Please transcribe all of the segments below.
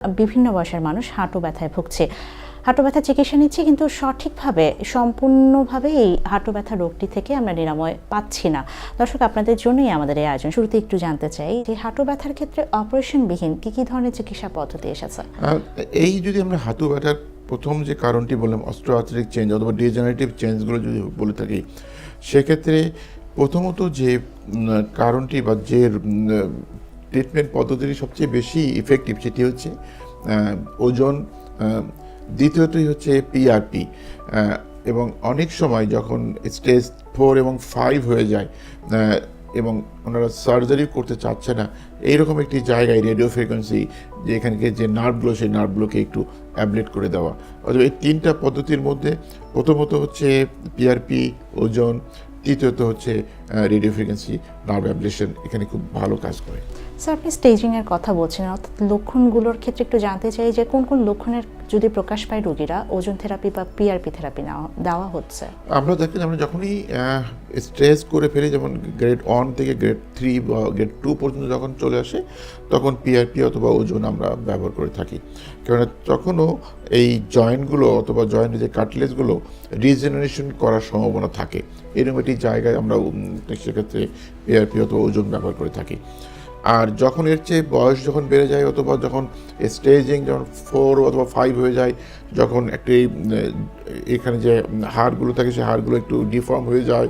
বিভিন্ন বয়সের মানুষ হাঁটু ব্যথায় ভুগছে। হাঁটু ব্যথা চিকিৎসা নিচ্ছে, কিন্তু সঠিকভাবে সম্পূর্ণভাবে এই হাঁটু ব্যথা রোগটি থেকে আমরা নিরাময় পাচ্ছি না। দর্শক, আপনাদের জন্যই আমাদের এই আয়োজন। শুরুতে একটু জানতে চাই যে হাঁটু ব্যথার ক্ষেত্রে অপারেশনবিহীন কি ধরনের চিকিৎসা পদ্ধতি এসেছে? এই যদি আমরা হাঁটু ব্যথার প্রথম যে কারণটি বললাম অস্ট্রোআর্থ্রাইটিক চেঞ্জ অথবা ডিজেনারেটিভ চেঞ্জগুলো যদি বলে থাকি, সেক্ষেত্রে প্রথমত যে কারণটি বা যে ট্রিটমেন্ট পদ্ধতিটি সবচেয়ে বেশি ইফেক্টিভ সেটি হচ্ছে ওজন, দ্বিতীয়তই হচ্ছে পিআরপি। এবং অনেক সময় যখন স্টেজ 4 এবং 5 হয়ে যায় এবং ওনারা সার্জারি করতে চাচ্ছে না, এইরকম একটি জায়গায় রেডিও ফ্রিকোয়েন্সি যে এখানকে যে নার্ভগুলো, সেই নার্ভগুলোকে একটু অ্যাবলেট করে দেওয়া। অথবা এই তিনটা পদ্ধতির মধ্যে প্রথমত হচ্ছে পিআরপি, ওজন, তৃতীয়ত হচ্ছে রেডিও ফ্রিকোয়েন্সি নার্ভ অ্যাবলেশন, এখানে খুব ভালো কাজ করে। স্যার, আপনি স্টেজিংয়ের কথা বলছেন, অর্থাৎ লক্ষণগুলোর ক্ষেত্রে একটু জানতে চাই যে কোন কোন লক্ষণের যদি প্রকাশ পায় রোগীরা ওজন থেরাপি বা পিআরপি থেরাপি দেওয়া হচ্ছে? আমরা দেখেন, আমরা যখনই স্ট্রেস করে ফেলি, যেমন গ্রেড 1 থেকে গ্রেড 3 বা গ্রেড 2 পর্যন্ত যখন চলে আসে, তখন পিআরপি অথবা ওজন আমরা ব্যবহার করে থাকি। কেননা তখনও এই জয়েন্টগুলো অথবা জয়েন্টের যে কাটলেজগুলো রিজেনারেশন করার সম্ভাবনা থাকে। এরকম একটি জায়গায় আমরা সেক্ষেত্রে পিআরপি অথবা ওজন ব্যবহার করে থাকি। আর যখন এর চেয়ে বয়স যখন বেড়ে যায় অথবা যখন স্টেজিং যখন 4 অথবা 5 হয়ে যায়, যখন একটি এখানে যে হাড়গুলো থাকে সেই হাড়গুলো একটু ডিফর্ম হয়ে যায়,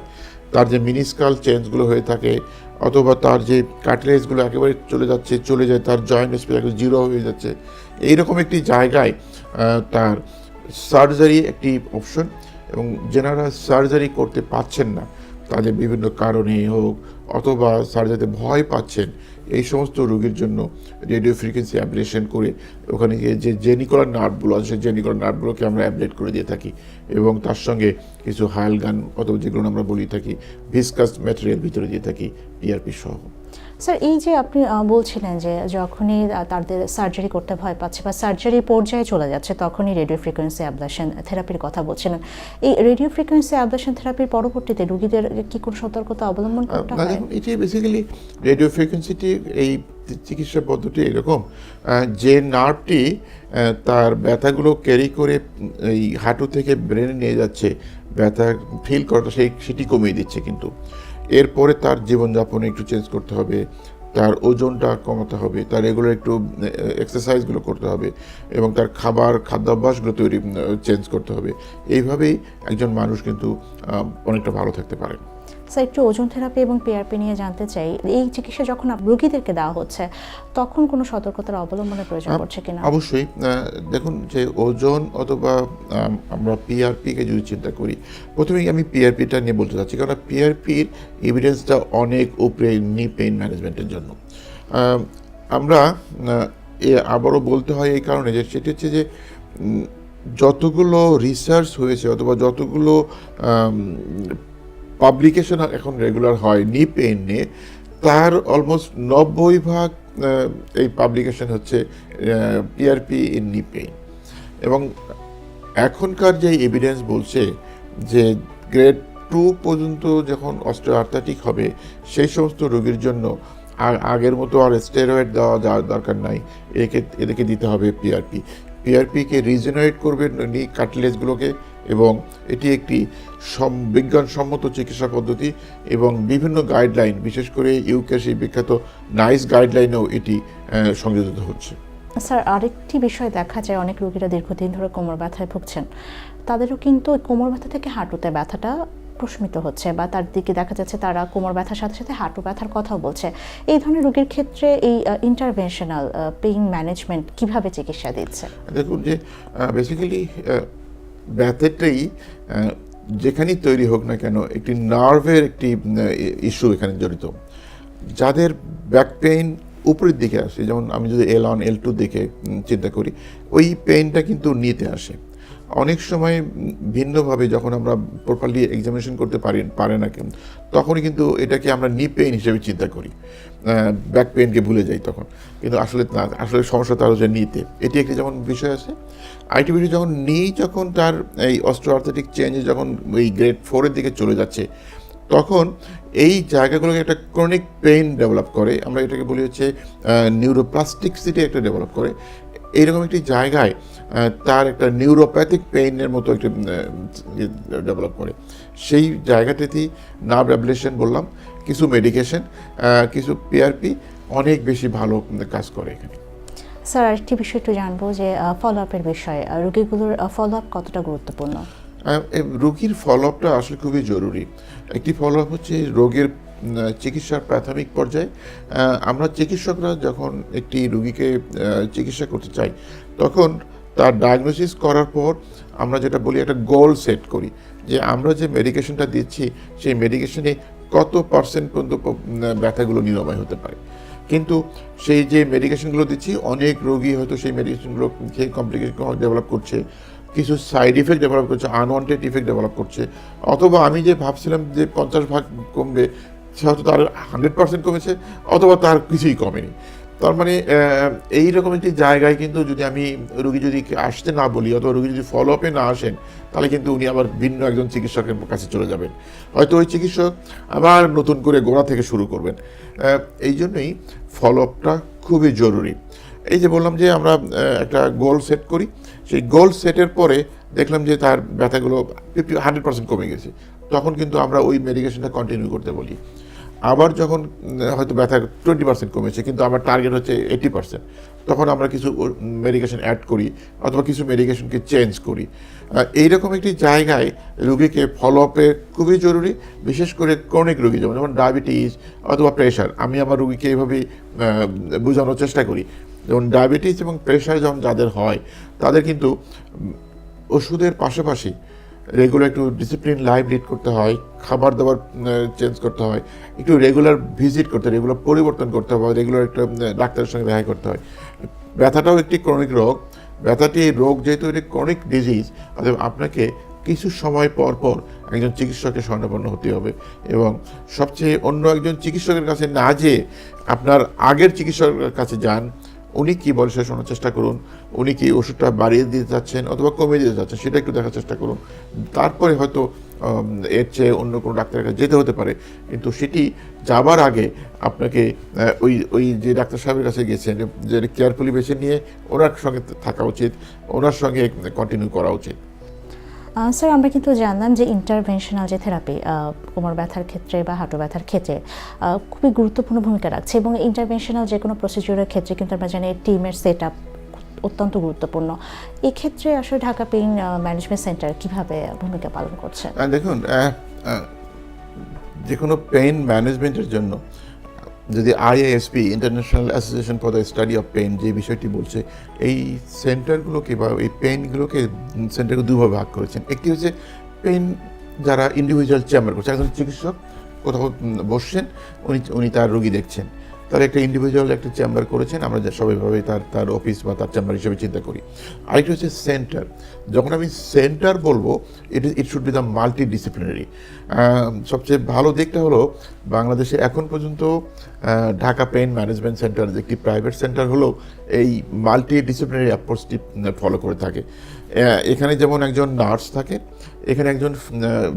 তার যে মিনিস্কাল চেঞ্জগুলো হয়ে থাকে, অথবা তার যে কাটলেজগুলো একেবারে চলে যায়, তার জয়েন্ট স্পেস একটু জিরো হয়ে যাচ্ছে, এইরকম একটি জায়গায় তার সার্জারি একটি অপশন। এবং যেনারা সার্জারি করতে পারছেন না, তাদের বিভিন্ন কারণে হোক অথবা সার্জারিতে ভয় পাচ্ছেন, এই সমস্ত রোগীর জন্য রেডিও ফ্রিকোয়েন্সি অ্যাবলেশন করে ওখানে গিয়ে যে জেনিকুলার নার্ভগুলো আছে সেই জেনিকুলার নার্ভগুলোকে আমরা অ্যাবলেট করে দিয়ে থাকি, এবং তার সঙ্গে কিছু হায়ালগান অথবা যেগুলো আমরা বলি থাকি ভিসকাস ম্যাটেরিয়াল ভিতরে দিয়ে থাকি পিআরপি সহ। স্যার, এই যে আপনি বলছিলেন যে যখনই তাদের সার্জারি করতে ভয় পাচ্ছে বা সার্জারি পর্যায়ে চলে যাচ্ছে, তখনই রেডিও ফ্রিকোয়েন্সি অ্যাবলেশন থেরাপির কথা বলছিলেন। এই রেডিও ফ্রিকোয়েন্সি অ্যাবলেশন থেরাপির পরবর্তীতে রোগীদের কি কোনো সতর্কতা অবলম্বন করতে হয়? দেখুন, এটি বেসিক্যালি রেডিও ফ্রিকোয়েন্সিটি এই চিকিৎসা পদ্ধতি এরকম যে নার্ভটি তার ব্যথাগুলো ক্যারি করে এই হাঁটু থেকে ব্রেনে নিয়ে যাচ্ছে, ব্যথা ফিল করাটা সেটি কমিয়ে দিচ্ছে। কিন্তু এরপরে তার জীবনযাপনে একটু চেঞ্জ করতে হবে, তার ওজনটা কমাতে হবে, তার রেগুলার একটু এক্সারসাইজগুলো করতে হবে, এবং তার খাদ্যাভ্যাসগুলো চেঞ্জ করতে হবে। এইভাবেই একজন মানুষ কিন্তু অনেকটা ভালো থাকতে পারেন। স্যার, একটু ওজন থেরাপি এবং পিআরপি নিয়ে জানতে চাই। এই চিকিৎসা যখন রোগীদেরকে দেওয়া হচ্ছে, তখন কোনো সতর্কতার অবলম্বনের প্রয়োজন পড়ছে কিনা? অবশ্যই। দেখুন, যে ওজন অথবা আমরা পিআরপিকে যদি চিন্তা করি, প্রথমেই আমি পিআরপিটা নিয়ে বলতে চাচ্ছি, কারণ পিআরপির এভিডেন্সটা অনেক উপরে নি পেইন ম্যানেজমেন্টের জন্য। আমরা আবারও বলতে হয় এই কারণে যে সেটি হচ্ছে যে যতগুলো রিসার্চ হয়েছে অথবা যতগুলো পাবলিকেশন এখন রেগুলার হয় নি পেইন নিয়ে, তার অলমোস্ট 90% এই পাবলিকেশন হচ্ছে পিআরপি ইন নি পেইন। এবং এখনকার যে এভিডেন্স বলছে যে গ্রেড 2 পর্যন্ত যখন অস্টিওআর্থ্রাইটিক হবে, সেই সমস্ত রোগীর জন্য আগের মতো আর স্টেরয়েড দেওয়া দরকার নাই, এদেরকে দিতে হবে পিআরপিকে রিজেনারেট করবে নি কাটলেজগুলোকে, এবং এটি একটি বিজ্ঞানসম্মত চিকিৎসা পদ্ধতি। এবং বিভিন্ন গাইডলাইন, বিশেষ করে ইউকের সেই বিখ্যাত নাইস গাইডলাইনেও এটি সংযোজিত হচ্ছে। স্যার, আরেকটি বিষয় দেখা যায়, অনেক রোগীরা দীর্ঘদিন ধরে কোমর ব্যথায় ভুগছেন, তাদেরও কিন্তু কোমর ব্যথা থেকে হাঁটুতে ব্যথাটা প্রশমিত হচ্ছে, বা তার দিকে দেখা যাচ্ছে তারা কোমর ব্যথার সাথে সাথে হাঁটু ব্যথার কথাও বলছে। এই ধরনের রোগীর ক্ষেত্রে এই ইন্টারভেনশনাল পেইন ম্যানেজমেন্ট কিভাবে চিকিৎসা দিচ্ছে? দেখুন, যে বেসিক্যালি ব্যথাটাই যেখানেই তৈরি হোক না কেন, একটি নার্ভের একটি ইস্যু এখানে জড়িত। যাদের ব্যাক পেইন উপরের দিকে আসে, যেমন আমি যদি L1 L2 দেখে চিন্তা করি, ওই পেইনটা কিন্তু নিতে আসে। অনেক সময় ভিন্নভাবে যখন আমরা প্রপারলি এক্সামিনেশন করতে পারে না, তখনই কিন্তু এটাকে আমরা নি পেইন হিসেবে চিন্তা করি, ব্যাক পেইনকে ভুলে যাই তখন। কিন্তু আসলে না, আসলে সমস্যা তার হচ্ছে নিতে। এটি একটি যেমন বিষয় আছে। আরেকটি বিষয়, যখন তার এই অস্টিওআর্থ্রাইটিক চেঞ্জে যখন এই গ্রেড 4 এর দিকে চলে যাচ্ছে, তখন এই জায়গাগুলোকে একটা ক্রনিক পেইন ডেভেলপ করে। আমরা এটাকে বলি হচ্ছে নিউরোপ্লাস্টিসিটি একটা ডেভেলপ করে। এইরকম একটি জায়গায় তার একটা নিউরোপ্যাথিক পেইনের মতো একটা ডেভেলপ করে। সেই জায়গাটাতেই নার্ভ অ্যাবলেশন বললাম, কিছু মেডিকেশন, কিছু পিআরপি অনেক বেশি ভালো কাজ করে এখানে। স্যার আরেকটি বিষয় একটু জানবো যে ফলো আপের বিষয়ে রোগীগুলোর ফলো আপ কতটা গুরুত্বপূর্ণ? রোগীর ফলো আপটা আসলে খুবই জরুরি। একটি ফলো আপ হচ্ছে রোগের চিকিৎসার প্রাথমিক পর্যায়ে। আমরা চিকিৎসকরা যখন একটি রোগীকে চিকিৎসা করতে চাই, তখন তার ডায়াগনোসিস করার পর আমরা যেটা বলি একটা গোল সেট করি যে আমরা যে মেডিকেশনটা দিচ্ছি সেই মেডিকেশনে কত পার্সেন্ট পর্যন্ত ব্যথাগুলো নিরাময় হতে পারে। কিন্তু সেই যে মেডিকেশনগুলো দিচ্ছি, অনেক রোগী হয়তো সেই মেডিকেশনগুলো খেয়ে কমপ্লিকেশন ডেভেলপ করছে, কিছু সাইড ইফেক্ট ডেভেলপ করছে, আনওয়ান্টেড ইফেক্ট ডেভেলপ করছে, অথবা আমি যে ভাবছিলাম যে 50% কমবে, সে হয়তো তার 100% কমেছে, অথবা তার কিছুই কমেনি। তার মানে এইরকম একটি জায়গায় কিন্তু যদি আমি রোগী যদি আসতে না বলি, অথবা রোগী যদি ফলো আপে না আসেন, তাহলে কিন্তু উনি আবার ভিন্ন একজন চিকিৎসকের কাছে চলে যাবেন। হয়তো ওই চিকিৎসক আবার নতুন করে গোড়া থেকে শুরু করবেন। এই জন্যই ফলো আপটা খুবই জরুরি। এই যে বললাম যে আমরা একটা গোল সেট করি, সেই গোল সেটের পরে দেখলাম যে তার ব্যথাগুলো 100% কমে গেছে, তখন কিন্তু আমরা ওই মেডিকেশনটা কন্টিনিউ করতে বলি। আবার যখন হয়তো ব্যথা 20% কমেছে, কিন্তু আমার টার্গেট হচ্ছে 80%, তখন আমরা কিছু মেডিকেশন অ্যাড করি, অথবা কিছু মেডিকেশনকে চেঞ্জ করি। এইরকম একটি জায়গায় রোগীকে ফলো আপে খুবই জরুরি, বিশেষ করে ক্রনিক রোগী যেমন ডায়াবেটিস অথবা প্রেশার। আমি আমার রোগীকে এইভাবেই বোঝানোর চেষ্টা করি, যেমন ডায়াবেটিস এবং প্রেশার যখন যাদের হয়, তাদের কিন্তু ওষুধের পাশাপাশি রেগুলার একটু ডিসিপ্লিন লাইফ লিড করতে হয়, খাবার দাবার চেঞ্জ করতে হয়, একটু রেগুলার ভিজিট করতে হয়, রেগুলার পরিবর্তন করতে হয়, রেগুলার একটা ডাক্তারের সঙ্গে দেখা করতে হয়। ব্যথাটাও একটি ক্রনিক রোগ। ব্যথাটি রোগ যেহেতু এটি ক্রনিক ডিজিজ, অতএব আপনাকে কিছু সময় পর পর একজন চিকিৎসকের শরণাপন্ন হতে হবে, এবং সবচেয়ে অন্য একজন চিকিৎসকের কাছে না যেয়ে আপনার আগের চিকিৎসকের কাছে যান। উনি কী বলে সেটা শোনার চেষ্টা করুন, উনি কি ওষুধটা বাড়িয়ে দিতে চাচ্ছেন অথবা কমিয়ে দিতে চাচ্ছেন সেটা একটু দেখার চেষ্টা করুন। তারপরে হয়তো এর চেয়ে অন্য কোনো ডাক্তারের কাছে যেতে হতে পারে, কিন্তু সেটি যাবার আগে আপনাকে ওই ওই যে ডাক্তার সাহেবের কাছে গেছেন, যে কেয়ারফুলি বেছে নিয়ে ওনার সঙ্গে থাকা উচিত, ওনার সঙ্গে কন্টিনিউ করা উচিত। স্যার আমরা কিন্তু জানলাম যে ইন্টারভেনশনাল যে থেরাপি কোমর ব্যথার ক্ষেত্রে বা হাঁটু ব্যথার ক্ষেত্রে খুবই গুরুত্বপূর্ণ ভূমিকা রাখছে, এবং ইন্টারভেনশনাল যে কোনো প্রসিডিউরের ক্ষেত্রে কিন্তু আমরা জানি টিমের সেট আপ অত্যন্ত গুরুত্বপূর্ণ। এক্ষেত্রে আসলে ঢাকা পেইন ম্যানেজমেন্ট সেন্টার কীভাবে ভূমিকা পালন করছে? দেখুন, যে কোনো পেইন ম্যানেজমেন্টের জন্য যদি IASP, international association for the study of pain, যে বিষয়টি বলছে, এই সেন্টারগুলোকে বা এই পেইনগুলোকে সেন্টারকে দুভাবে ভাগ করেছেন। একটি হচ্ছে পেইন যারা ইন্ডিভিজুয়াল চেম্বার করছে, একজন চিকিৎসক কোথাও বসছেন, উনি তার রোগী দেখছেন, তার একটা ইন্ডিভিজুয়াল একটা চেম্বার করেছেন, আমরা সবাইভাবে তার অফিস বা তার চেম্বার হিসেবে চিন্তা করি। আরেকটি হচ্ছে সেন্টার। যখন আমি সেন্টার বলবো, it should be the multi disciplinary. সবচেয়ে ভালো দিকটা হলো বাংলাদেশে এখন পর্যন্ত ঢাকা পেইন ম্যানেজমেন্ট সেন্টার একটি প্রাইভেট সেন্টার হলেও এই মাল্টি ডিসিপ্লিনারি অ্যাপ্রোচটি ফলো করে থাকে। এখানে যেমন একজন নার্স থাকে, এখানে একজন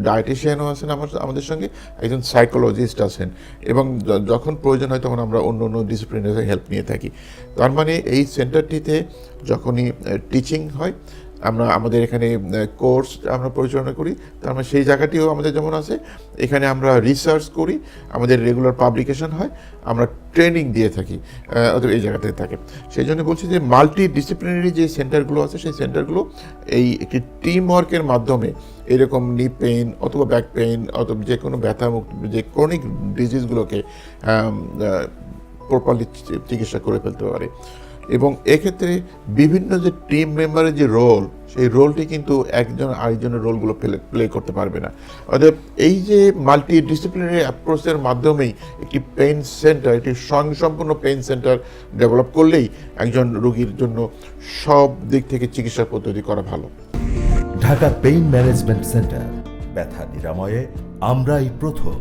ডায়েটিশিয়ানও আছেন আমাদের সঙ্গে, একজন সাইকোলজিস্ট আছেন, এবং যখন প্রয়োজন হয় তখন আমরা অন্য অন্য ডিসিপ্লিনারি হেল্প নিয়ে থাকি। তার মানে এই সেন্টারটিতে যখনই টিচিং হয়, আমাদের এখানে কোর্স আমরা পরিচালনা করি, তার মানে সেই জায়গাটিও আমাদের যেমন আছে, এখানে আমরা রিসার্চ করি, আমাদের রেগুলার পাবলিকেশন হয়, আমরা ট্রেনিং দিয়ে থাকি, এই জায়গাতে থাকে। সেই জন্য বলছি যে মাল্টি ডিসিপ্লিনারি যে সেন্টারগুলো আছে, সেই সেন্টারগুলো এই একটি টিম ওয়ার্কের মাধ্যমে এরকম নি পেইন অথবা ব্যাক পেইন অথবা যে কোনো ব্যথামুক্ত যে ক্রনিক ডিজিজগুলোকে প্রপারলি চিকিৎসা করে ফেলতে পারে। এবং এক্ষেত্রে বিভিন্ন যে টিম মেম্বারের যে রোল, সেই রোলটি কিন্তু একজন আরেকজনের রোলগুলো প্লে করতে পারবে না। অর্থাৎ এই যে মাল্টি ডিসিপ্লিনারি অ্যাপ্রোচের মাধ্যমেই একটি পেইন সেন্টার, একটি স্বয়ংসম্পূর্ণ পেইন সেন্টার ডেভেলপ করলেই একজন রোগীর জন্য সব দিক থেকে চিকিৎসা পদ্ধতি করা ভালো। ঢাকা পেইন ম্যানেজমেন্ট সেন্টার, ব্যথা নিরাময়ে আমরাই প্রথম।